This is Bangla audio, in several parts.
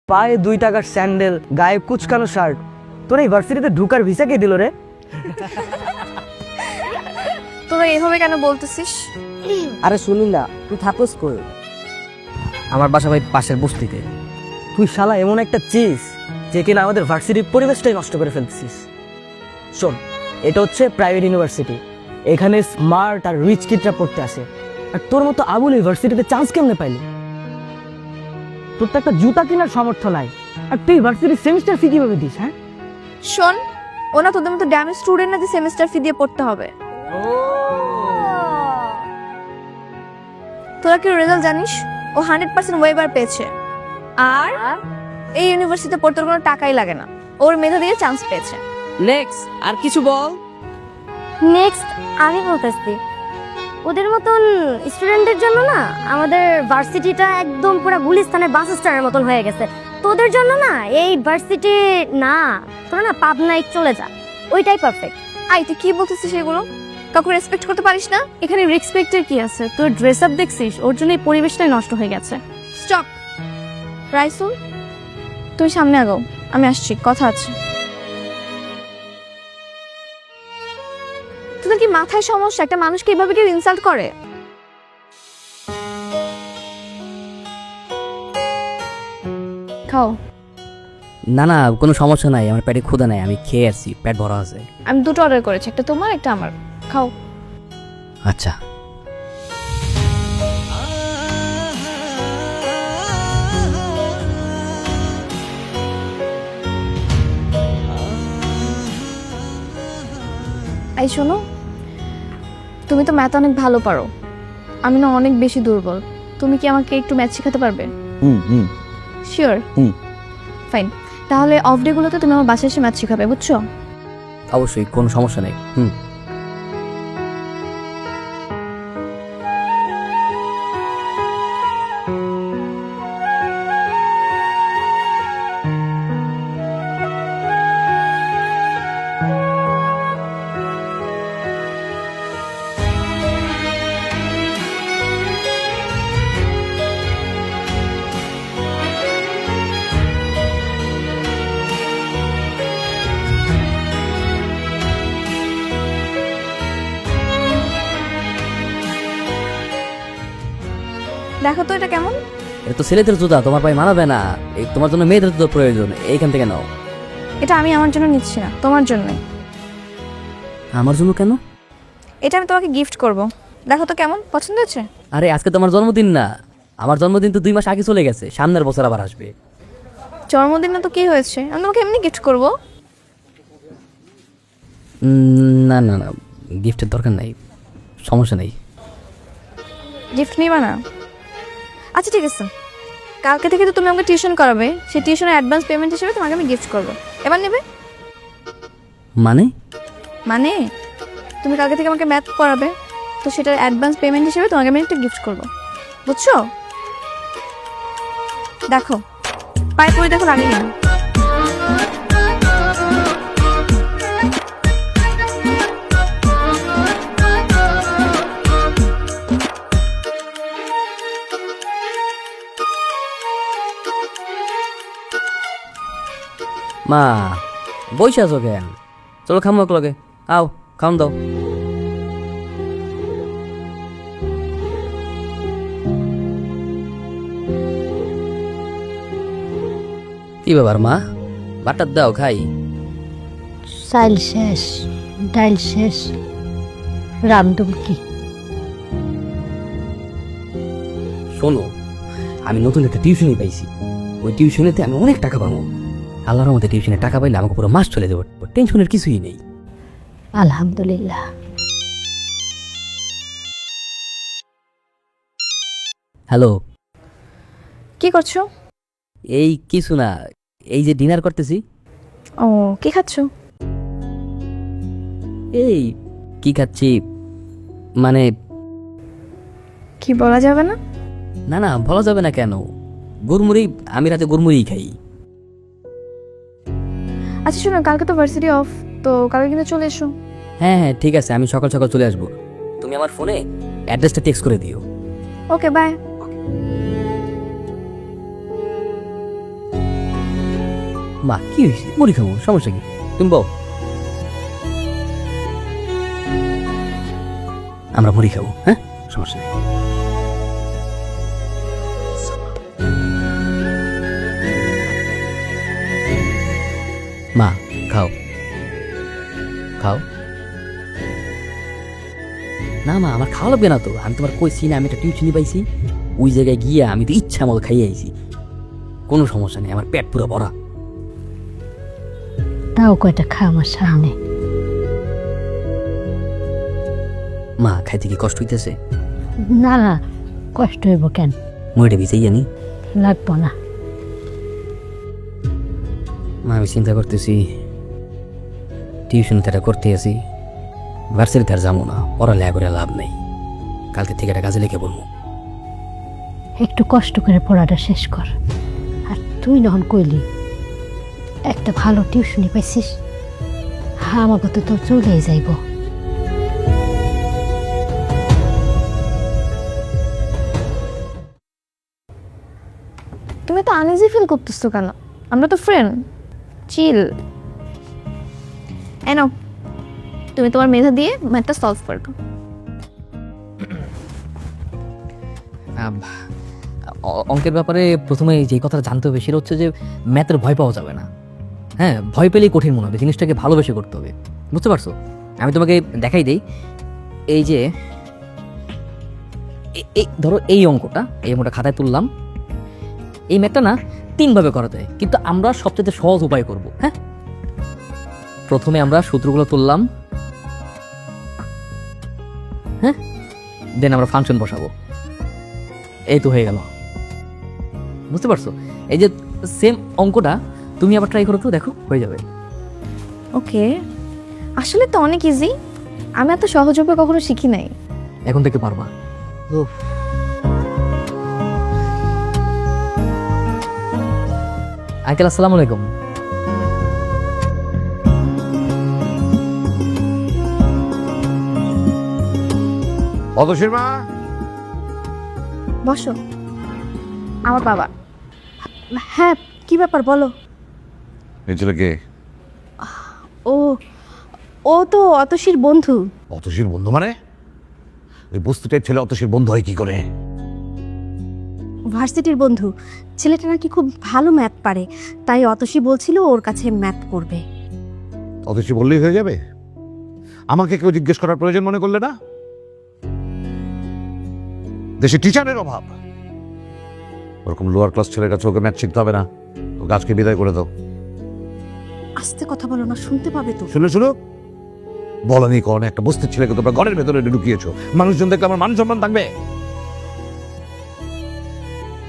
পায়ে 2 টাকার স্যান্ডেল, গায়ে কুচকানো শার্ট, তোর এই ভার্সিটিতে ঢুকার ভিসা কে দিল রে? তোরা এভাবে কেন বলতেছিস? আরে শুনি না, তুই থাকোস কই? আমার বাসা ভাই পাশের বস্তিতে। তুই শালা এমন একটা চিজ যে কিনা আমাদের ভার্সিটির পরিবেশটাই নষ্ট করে ফেলছিস। শোন, এটা হচ্ছে প্রাইভেট ইউনিভার্সিটি, এখানে স্মার্ট আর রিচ কিডরা পড়তে আসে, আর তোর মতো আবুল ইউনিভার্সিটিতে চান্স কেমনে পাইলি? তোর তো একটা জুতা কেনার সামর্থ্য নাই, আর তুই ভার্সিটির সেমিস্টার ফি কিভাবে দিস? হ্যাঁ, শোন, ওনা তোদের মতো ড্যামেজ স্টুডেন্ট না যে সেমিস্টার ফি দিয়ে পড়তে হবে। তোরা কি রেজাল্ট জানিস? ও 100% ওয়েবার পেয়েছে, আর এই ইউনিভার্সিটিতে পড়তে ওর কোনো টাকাই লাগে না, ওর মেধা দিয়ে চান্স পেয়েছে। নেক্সট আর কিছু বল। নেক্সট আমি বলতেছি, ওদের মতন স্টুডেন্টদের জন্য না আমাদের ভার্সিটিটা একদম পুরো গুলিস্তানের বাস স্ট্যান্ডের মতন হয়ে গেছে। তোদের জন্য না এই ভার্সিটি না, তোরা না পাবনায় চলে যা, ওইটাই পারফেক্ট। আই তুই কি বলতেছিস সেগুলো? কাউকে রেসপেক্ট করতে পারিস না? এখানে রেসপেক্টের কি আছে? তোর ড্রেস আপ দেখছিস? ওর জন্য এই পরিবেশটাই নষ্ট হয়ে গেছে। স্টপ। রাইসুল, তুমি সামনে আগাও, আমি আসছি, কথা আছে। তোদের কি মাথায় সমস্যা? একটা মানুষকে এভাবে কেউ ইনসাল্ট করে? খাও। না না, কোনো সমস্যা নাই, আমার পেটে ক্ষুধা নাই, আমি খেয়ে আসছি, পেট ভরা আছে। আমি দুটো অর্ডার করেছি, একটা তোমার একটা আমার। খাও। আচ্ছা। এই শোনো, তুমি তো ম্যাথ অনেক ভালো পারো, আমি না অনেক বেশি দুর্বল। তুমি কি আমাকে একটু ম্যাথ শেখাতে পারবে? শিওর? ফাইন, তাহলে অফ ডে গুলোতে তুমি আমার বাসায় এসে ম্যাথ শেখাবে, বুঝছো? অবশ্যই, কোনো সমস্যা নেই। দেখো তো এটা কেমন। এটা তো ছেলেদের জুতা, তোমার পায়ে মানাবে না, এই তোমার জন্য মেয়েদের জুতো প্রয়োজন, এইখান থেকে নাও। এটা আমি আমার জন্য নিচ্ছি না, তোমার জন্যই। আমার জন্য কেন? এটা আমি তোমাকে গিফট করব, দেখো তো কেমন, পছন্দ হয়েছে? আরে আজকে তো আমার জন্মদিন না, আমার জন্মদিন তো 2 মাস আগে চলে গেছে, সামনের বছর আবার আসবে। জন্মদিন না তো কি হয়েছে, আমি তোমাকে এমনি গিফট করব। না না না, গিফটের দরকার নাই, সমস্যা নেই। গিফট নিবা না? আচ্ছা ঠিক আছে, কালকে থেকে তো তুমি আমাকে টিউশন করাবে, সেই টিউশনের অ্যাডভান্স পেমেন্ট হিসেবে তোমাকে আমি গিফট করব। এবার নেবে? মানে? মানে তুমি কালকে থেকে আমাকে ম্যাথ পড়াবে, তো সেটার অ্যাডভান্স পেমেন্ট হিসেবে তোমাকে আমি একটা গিফট করব, বুঝছো? দেখো, পায়ে পরে দেখো, লাগে না? মা বইসা আছো কেন? চলো খামো এক লগে, আও খাম দাও। কি ব্যাপার মা, বাটার দাও খাই। চাইল শেষ, ডাইল শেষ, রামদুম কি? শোনো, আমি নতুন একটা টিউশনই পাইছি, ওই টিউশনেতে আমি অনেক টাকা পাবো। আল্লাহর মধ্যে টিউশনে টাকা পাইলে আমাকে পুরো মাস চলে যাবো, টেনশনের কিছুই নেই। আলহামদুলিল্লাহ। হ্যালো, কি করছো? এই কিছু না, এই যে ডিনার করতেছি। ও, কি খাচ্ছো? এই কি খাচ্ছি মানে? কি বলা যাবে না? না না, বলা যাবে না কেন? গুড়মুড়ি, আমি রাতে গুড়মুড়ি খাই। আচ্ছা শোনো, কালকে তো ভার্সিটি অফ, তো কালকে কিন্তু চলে এসো। হ্যাঁ হ্যাঁ ঠিক আছে, আমি সকাল সকাল চলে আসবো। তুমি আমার ফোনে অ্যাড্রেসটা টেক্সট করে দিও। ওকে, বাই। মা কি হয়েছে, মুড়ি খাবো, সমস্যা কি? তুমি বল। আমরা মুড়ি খাবো, হ্যাঁ, সমস্যা নেই। মা খাও খাও। না মা, আমার খাওয়া লাগবে না তো, আমি তোমার কইছি না আমি একটা টিউশনি পাইছি, ওই জায়গায় গিয়ে আমি তো ইচ্ছা মতো খাইয়ে আইছি, কোনো সমস্যা নেই, আমার পেট পুরো ভরা। তাও কয়টা খা আমার সামনে। মা খাইতে কি কষ্ট হইতেছে? না না, কষ্ট হইব কেন, মুড়িটা ভিজাই জানি। লাগবো না। মা আমি চিন্তা করতেছি, টিউশন তো করতে আছি, ভার্সিটিতে আর যাবো না, পড়ালেখা করে লাভ নেই, কালকে থেকে একটা কাজে লেগে পড়বো। একটু কষ্ট করে পড়াটা শেষ কর। আর তুই যখন কইলি একটা ভালো টিউশনি পাইছিস, হ্যাঁ আমাকে তো তোর চলেই যাইব। তুমি তো আনইজি ফিল করতেছো কেন? আমরা তো ফ্রেন্ড, চিল। এনো, তুমি তোমার মেধা দিয়ে ম্যাথটা সলভ করে দাও। অঙ্কের ব্যাপারে প্রথমে যে কথাটা জানতে হবে সেটা হচ্ছে যে ম্যাথের ভয় পাওয়া যাবে না। হ্যাঁ, ভয় পেলেই কঠিন মনে হবে, জিনিসটাকে ভালোবেসে করতে হবে, বুঝতে পারছো? আমি তোমাকে দেখাই দেই, এই যে এই ধরো এই অঙ্কটা খাতায় তুললাম, এই ম্যাথটা না 3 ভাবে করা যায়, কিন্তু আমরা সবচেয়ে সহজ উপায় করব। হ্যাঁ, প্রথমে আমরা সূত্রগুলো তুললাম, হ্যাঁ, দেন আমরা ফাংশন বসাবো, এই তো হয়ে গেল, বুঝতে পারছো? এই যে সেম অঙ্কটা তুমি আবার ট্রাই করো তো, দেখো হয়ে যাবে। ওকে, আসলে তো অনেক ইজি, আমি এত সহজভাবে কখনো শিখি নাই। এখন থেকে পারবা। আঙ্কেল আসসালামু আলাইকুম। অতসীর মা, বসো। আমার বাবা। হ্যাঁ, কি ব্যাপার বলো। এই ছেলেকে? ও ও তো অতসীর বন্ধু। অতসীর বন্ধু মানে? ওই বস্তুটার ছেলে অতসীর বন্ধু হয় কি করে? ভার্সিটির বন্ধু। ছেলেটা নাকি খুব ভালো ম্যাথ পারে, তাই অতসী বলছিল ওর কাছে ম্যাথ করবে। অতসী বললেই হয়ে যাবে? আমাকে কেউ জিজ্ঞেস করার প্রয়োজন মনে করলে না? দেশে টিচারের অভাব, ওরকম লোয়ার ক্লাস ছেলের কাছে ওকে ম্যাথ শিখতে হবে না, ও গাছকে বিদায় করে দাও। আস্তে কথা বলো না, শুনতে পাবে তো। শুনে শুনো, বলনি কোন একটা বস্তির ছেলেকে তোমরা ঘরের ভেতরে ঢুকিয়েছো, মানুষজন দেখলে আমার মান সম্মান থাকবে?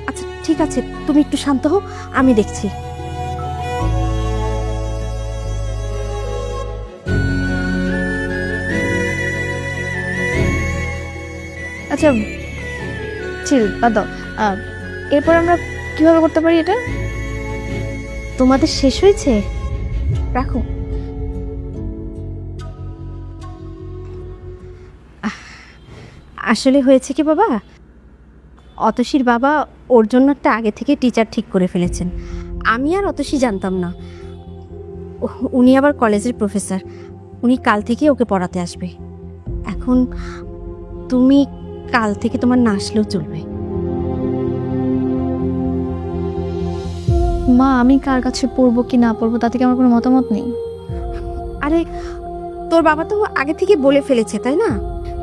আচ্ছা ঠিক আছে, তুমি একটু শান্ত হও, আমি দেখছি। আচ্ছা চিল, বাদ দাও। এরপর আমরা কিভাবে করতে পারি এটা? তোমাদের শেষ হয়েছে? রাখো। আসলে হয়েছে কি বাবা, অতসীর বাবা ওর জন্য একটা আগে থেকে টিচার ঠিক করে ফেলেছেন। আমি আর অতসী জানতাম না, উনি আবার কলেজের প্রফেসর, উনি কাল থেকে ওকে পড়াতে আসবে। এখন তুমি কাল থেকে তোমার না আসলেও চলবে। মা, আমি কার কাছে পড়বো কি না পড়বো তাতে কি আমার কোনো মতামত নেই। আরে তোর বাবা তো আগে থেকে বলে ফেলেছে, তাই না?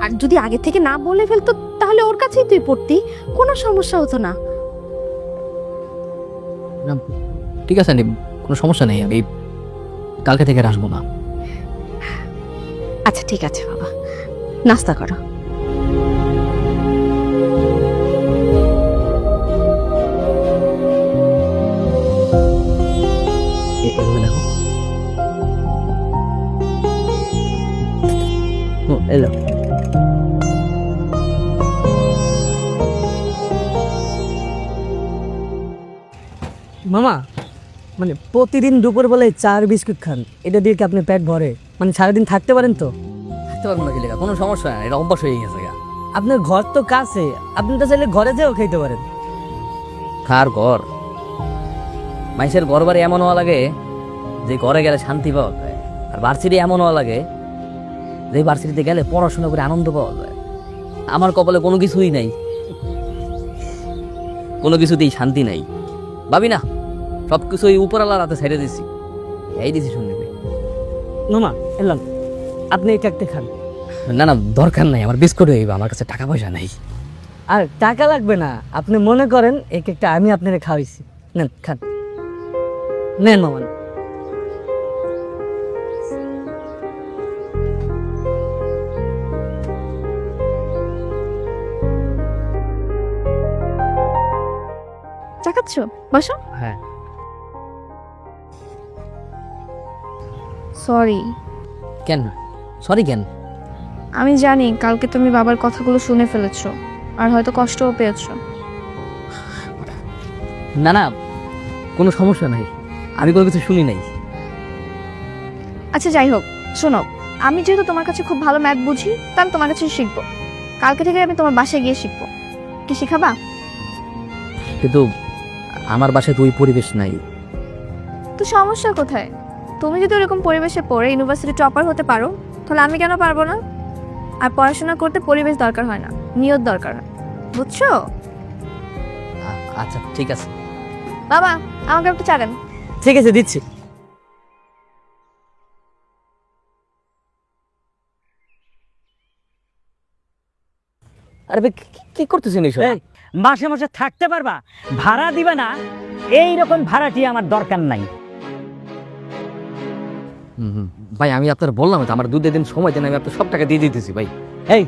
আর যদি আগে থেকে না বলে ফেলতো তাহলে ওর কাছেই তুই পড়তি, কোনো সমস্যা হতো না। ঠিক আছে, কোনো সমস্যা নেই, আমি কালকে থেকে আর আসবো না। আচ্ছা ঠিক আছে বাবা, নাস্তা করো। এভাবে দেখো। এলো মামা, মানে প্রতিদিন দুপুরবেলায় 4 বিস্কুট খান, এটা দিয়ে কি আপনি পেট ভরে? মানে সারাদিন থাকতে পারেন তো? থাকতে পারবো না কি লেখা, কোনো সমস্যা নাই, এটা অভ্যাস হয়ে গেছে। আপনার ঘর তো কাছে, আপনি তো চাইলে ঘরে যেও খেতে পারেন। কার ঘর? মানুষের ঘর বাড়ি এমন হওয়া লাগে যে ঘরে গেলে শান্তি পাওয়া যায়, আর ভার্সিটি এমন হওয়া লাগে যে ভার্সিটিতে গেলে পড়াশোনা করে আনন্দ পাওয়া যায়। আমার কপালে কোনো কিছুই নাই, কোনো কিছুতেই শান্তি নাই। ভাবি না, সব কিছু ওই উপরওয়ালার হাতে ছেড়ে দিছি, এই ডিসিশন নেবে। নোমা এলাম, আপনি এই কেকটা খান। না না, দরকার নাই, আমার বিস্কুট হইবা, আমার কাছে টাকা পয়সা নাই। আর টাকা লাগবে না, আপনি মনে করেন এই কেকটা আমি আপনাকে খাওয়াইছি। নেন খান, নেন মামা। চা খাচ্ছ? বসো। হ্যাঁ। সরি। কেন সরি কেন? আমি জানি কালকে তুমি বাবার কথাগুলো শুনে ফেলেছো আর হয়তো কষ্টও পেয়েছো। না না, কোনো সমস্যা নাই, আমি কোনো কিছু শুনি নাই। আচ্ছা যাই হোক, শোনো, আমি যেহেতু তোমার কাছে খুব ভালো ম্যাথ বুঝি, তা আমি তোমার কাছে শিখবো। কালকে থেকে আমি তোমার বাসায় গিয়ে শিখবো। কি শিখাবা? কিন্তু আমার বাসায় তো ওই পরিবেশ নাই। তো সমস্যা কোথায়? তুমি যদি ওরকম পরিবেশে পড়ে ইউনিভার্সিটি টপার হতে পারো, তাহলে আমি কেন পারবো না? আর পড়াশোনা করতে পরিবেশ দরকার হয় না, নিয়ত দরকার হয়, বুঝছো? আচ্ছা ঠিক আছে। বাবা, আমাকে একটু চা দেন। ঠিক আছে, দিচ্ছি। আরে ভাই, কি করতেছেন এইসব? মাসে মাসে থাকতে পারবা, ভাড়া দিবে না, এই রকম ভাড়াটি আমার দরকার নাই। ভাই আমি আপনার বললাম তো, আমার 2 দিন সময় দেন, আমি আপনার সব টাকা দিয়ে দিতেছি ভাই। এই,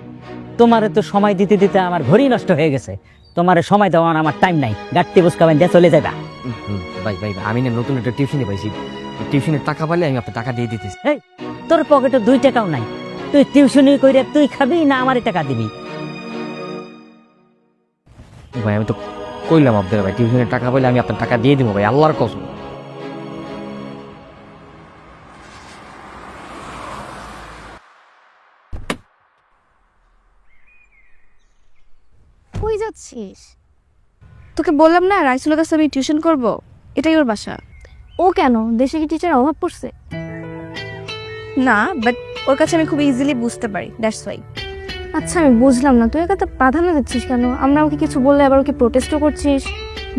তোমারে তো সময় দিতে দিতে আমার ঘড়ি নষ্ট হয়ে গেছে। তোমারে সময় দেওয়ার আমার টাইম নাই, গাড়তি বুঝকাবেন দিয়ে চলে যাবা। ভাই ভাই আমি না নতুন একটা টিউশনে পাইছি, টিউশনের টাকা পাইলে আমি আপনার টাকা দিয়ে দিতেছি। এই, তোর পকেটে 2 টাকাও নাই, তুই টিউশনি কইরে তুই খাবি না আমারে টাকা দিবি? ভাই আমি তো কইলাম আপনার, ভাই টিউশনের টাকা পাইলে আমি আপনার টাকা দিয়ে দিব ভাই, আল্লাহর কসম। কই যাচ্ছিস? তোকে বললাম না রাইসুলের কাছে আমি টিউশন করব, এটাই ওর বাসা। ও কেন, দেশে কি টিচার অভাব পড়ছে? না, বাট ওর কাছে আমি খুব ইজিলি বুঝতে পারি, দ্যাটস ওয়াই। আচ্ছা আমি বুঝলাম না, তুই একাতে প্রাধান্য দিচ্ছিস কেন? আমরা ওকে কিছু বললে আবার ওকে প্রোটেস্টও করছিস,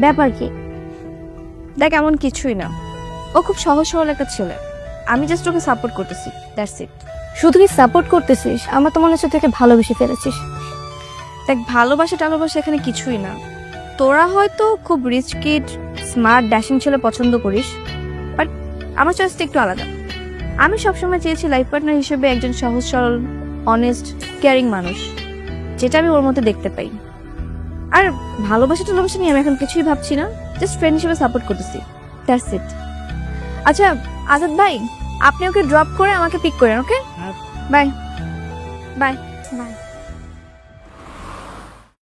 ব্যাপার কি? দেখ এমন কিছুই না, ও খুব সহজ সরল একটা ছেলে, আমি জাস্ট ওকে সাপোর্ট করতেছি, দ্যাটস ইট। শুধু কি সাপোর্ট করতেছিস? আমার তো মনে হচ্ছে তোকে ভালোবেসে ফেলেছিস। দেখ ভালোবাসা টালোবাসা এখানে কিছুই না। তোরা হয়তো খুব রিচ কিড, স্মার্ট, ড্যাশিং ছেলে পছন্দ করিস, বাট আমার চয়েসটা একটু আলাদা। আমি সবসময় চেয়েছি লাইফ পার্টনার হিসেবে একজন সহজ সরল, অনেস্ট, কেয়ারিং মানুষ, যেটা আমি ওর মধ্যে দেখতে পাই। আর ভালোবাসা টালোবাসা নিয়ে আমি এখন কিছুই ভাবছি না, জাস্ট ফ্রেন্ড হিসেবে সাপোর্ট করতেছি, দ্যাটস ইট। আচ্ছা আজাদ ভাই, আপনি ওকে ড্রপ করে আমাকে পিক করেন, ওকে? Bye bye bye.